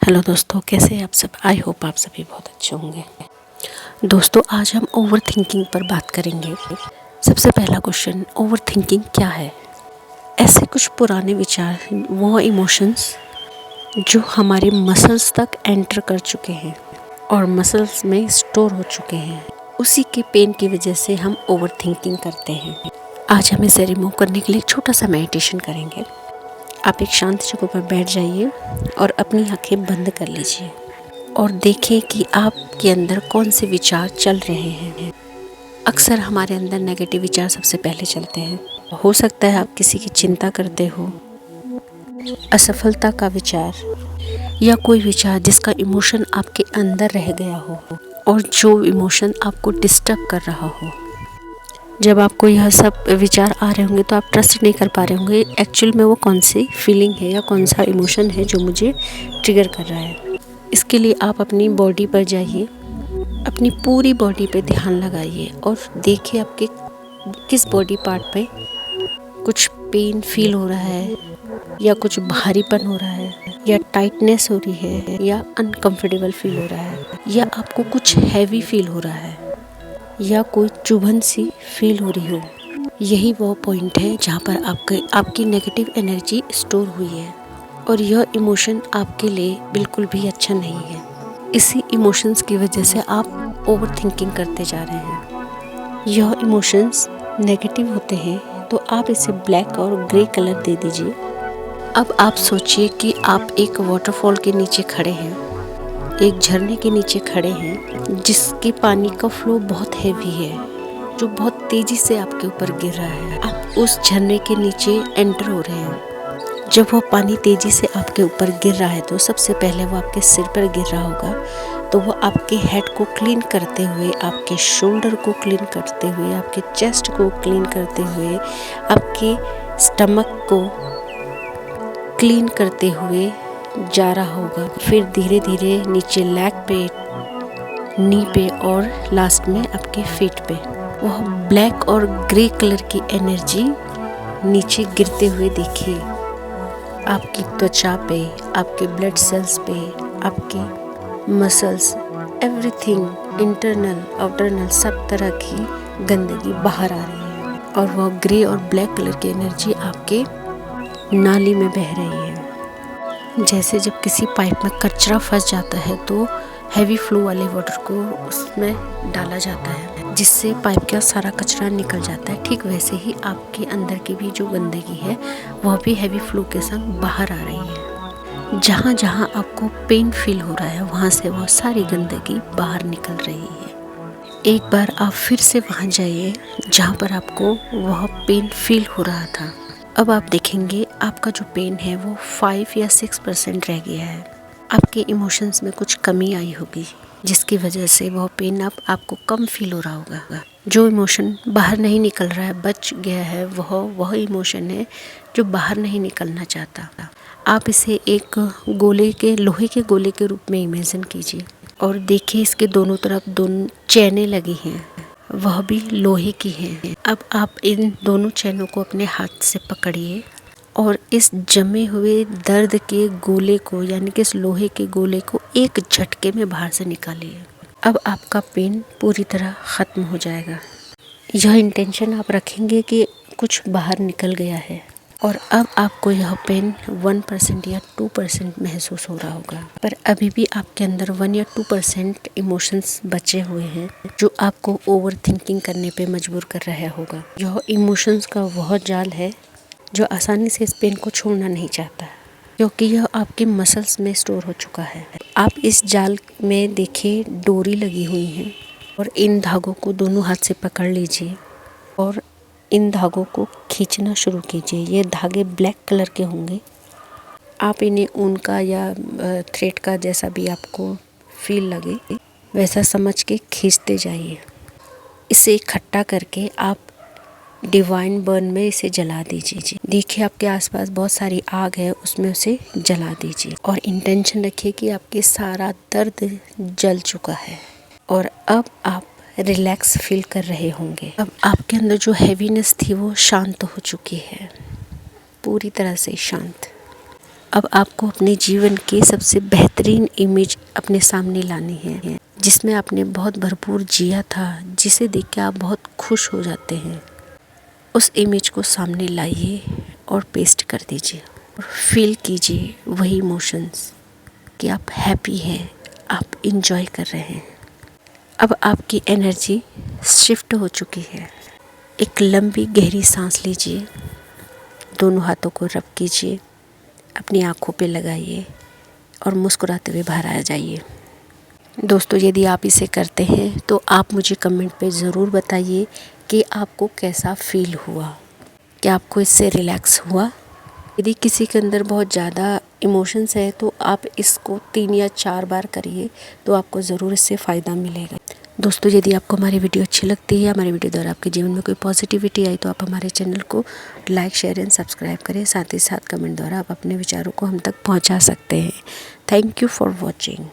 Hello दोस्तों, कैसे हैं आप सब। आई होप आप सभी बहुत अच्छे होंगे। दोस्तों, आज हम ओवर थिंकिंग पर बात करेंगे। सबसे पहला क्वेश्चन, ओवर थिंकिंग क्या है। ऐसे कुछ पुराने विचार, वो इमोशंस जो हमारे मसल्स तक एंटर कर चुके हैं और मसल्स में स्टोर हो चुके हैं, उसी के पेन की वजह से हम ओवर थिंकिंग करते हैं। आज हम इसे रिमूव करने के लिए एक छोटा सा मेडिटेशन करेंगे। आप एक शांत जगह पर बैठ जाइए और अपनी आंखें बंद कर लीजिए और देखें कि आपके अंदर कौन से विचार चल रहे हैं। अक्सर हमारे अंदर नेगेटिव विचार सबसे पहले चलते हैं। हो सकता है आप किसी की चिंता करते हो, असफलता का विचार या कोई विचार जिसका इमोशन आपके अंदर रह गया हो और जो इमोशन आपको डिस्टर्ब कर रहा हो। जब आपको यह सब विचार आ रहे होंगे तो आप ट्रस्ट नहीं कर पा रहे होंगे एक्चुअल में वो कौन सी फीलिंग है या कौन सा इमोशन है जो मुझे ट्रिगर कर रहा है। इसके लिए आप अपनी बॉडी पर जाइए, अपनी पूरी बॉडी पे ध्यान लगाइए और देखिए आपके किस बॉडी पार्ट पे कुछ पेन फील हो रहा है या कुछ भारीपन हो रहा है या टाइटनेस हो रही है या अनकंफर्टेबल फील हो रहा है या आपको कुछ हैवी फील हो रहा है या कोई चुभन सी फील हो रही हो। यही वो पॉइंट है जहाँ पर आपकी नेगेटिव एनर्जी स्टोर हुई है और यह इमोशन आपके लिए बिल्कुल भी अच्छा नहीं है। इसी इमोशंस की वजह से आप ओवर थिंकिंग करते जा रहे हैं। यह इमोशंस नेगेटिव होते हैं तो आप इसे ब्लैक और ग्रे कलर दे दीजिए। अब आप सोचिए कि आप एक वाटरफॉल के नीचे खड़े हैं, एक झरने के नीचे खड़े हैं जिसके पानी का फ्लो बहुत हैवी है, जो बहुत तेजी से आपके ऊपर गिर रहा है। आप उस झरने के नीचे एंटर हो रहे हैं। जब वो पानी तेजी से आपके ऊपर गिर रहा है तो सबसे पहले वो आपके सिर पर गिर रहा होगा, तो वो आपके हेड को क्लीन करते हुए, आपके शोल्डर को क्लीन करते हुए, आपके चेस्ट को क्लीन करते हुए, आपके स्टमक को क्लीन करते हुए जा रहा होगा। फिर धीरे धीरे नीचे लेग पे, नी पे और लास्ट में आपके फीट पे वह ब्लैक और ग्रे कलर की एनर्जी नीचे गिरते हुए देखिए। आपकी त्वचा पे, आपके ब्लड सेल्स पे, आपके मसल्स, एवरीथिंग, इंटरनल आउटरनल, सब तरह की गंदगी बाहर आ रही है और वह ग्रे और ब्लैक कलर की एनर्जी आपके नाली में बह रही है। जैसे जब किसी पाइप में कचरा फंस जाता है तो हैवी फ्लो वाले वाटर को उसमें डाला जाता है जिससे पाइप का सारा कचरा निकल जाता है। ठीक वैसे ही आपके अंदर की भी जो गंदगी है वह भी हैवी फ्लो के संग बाहर आ रही है। जहाँ जहाँ आपको पेन फील हो रहा है वहाँ से वह सारी गंदगी बाहर निकल रही है। एक बार आप फिर से वहाँ जाइए जहाँ पर आपको वह पेन फील हो रहा था। अब आप देखेंगे आपका जो पेन है वो 5 या 6% रह गया है। आपके इमोशंस में कुछ कमी आई होगी जिसकी वजह से वह पेन अब आपको कम फील हो रहा होगा। जो इमोशन बाहर नहीं निकल रहा है, बच गया है, वह इमोशन है जो बाहर नहीं निकलना चाहता। आप इसे एक लोहे के गोले के रूप में इमेजिन कीजिए और देखिए इसके दोनों तरफ दोनों चैनें लगी हैं, वह भी लोहे की हैं। अब आप इन दोनों चैनों को अपने हाथ से पकड़िए और इस जमे हुए दर्द के गोले को, यानी कि इस लोहे के गोले को एक झटके में बाहर से निकालिए। अब आपका पेन पूरी तरह ख़त्म हो जाएगा। यह इंटेंशन आप रखेंगे कि कुछ बाहर निकल गया है और अब आपको यह पेन 1% या 2% महसूस हो रहा होगा, पर अभी भी आपके अंदर 1 या 2% इमोशंस बचे हुए हैं जो आपको ओवर थिंकिंग करने पे मजबूर कर रहा होगा। यह इमोशंस का वह जाल है जो आसानी से इस पेन को छोड़ना नहीं चाहता क्योंकि यह आपके मसल्स में स्टोर हो चुका है। आप इस जाल में देखिए डोरी लगी हुई है और इन धागों को दोनों हाथ से पकड़ लीजिए और इन धागों को खींचना शुरू कीजिए। ये धागे ब्लैक कलर के होंगे। आप इन्हें ऊन का या थ्रेड का, जैसा भी आपको फील लगे वैसा समझ के खींचते जाइए। इसे इकट्ठा करके आप डिवाइन बर्न में इसे जला दीजिए। देखिए आपके आसपास बहुत सारी आग है, उसमें उसे जला दीजिए और इंटेंशन रखिए कि आपके सारा दर्द जल चुका है और अब आप रिलैक्स फील कर रहे होंगे। अब आपके अंदर जो हैवीनेस थी वो शांत हो चुकी है, पूरी तरह से शांत। अब आपको अपने जीवन के सबसे बेहतरीन इमेज अपने सामने लानी है, जिसमें आपने बहुत भरपूर जिया था, जिसे देख के आप बहुत खुश हो जाते हैं। उस इमेज को सामने लाइए और पेस्ट कर दीजिए और फील कीजिए वही इमोशंस कि आप हैप्पी हैं, आप इंजॉय कर रहे हैं। अब आपकी एनर्जी शिफ्ट हो चुकी है। एक लंबी गहरी सांस लीजिए, दोनों हाथों को रब कीजिए, अपनी आँखों पे लगाइए और मुस्कुराते हुए बाहर आ जाइए। दोस्तों, यदि आप इसे करते हैं तो आप मुझे कमेंट पे ज़रूर बताइए कि आपको कैसा फील हुआ, क्या आपको इससे रिलैक्स हुआ। यदि किसी के अंदर बहुत ज़्यादा इमोशंस है तो आप इसको 3 या 4 बार करिए, तो आपको ज़रूर इससे फ़ायदा मिलेगा। दोस्तों, यदि आपको हमारी वीडियो अच्छी लगती है, हमारी वीडियो द्वारा आपके जीवन में कोई पॉजिटिविटी आई, तो आप हमारे चैनल को लाइक, शेयर एंड सब्सक्राइब करें। साथ ही साथ कमेंट द्वारा आप अपने विचारों को हम तक पहुंचा सकते हैं। Thank you for watching.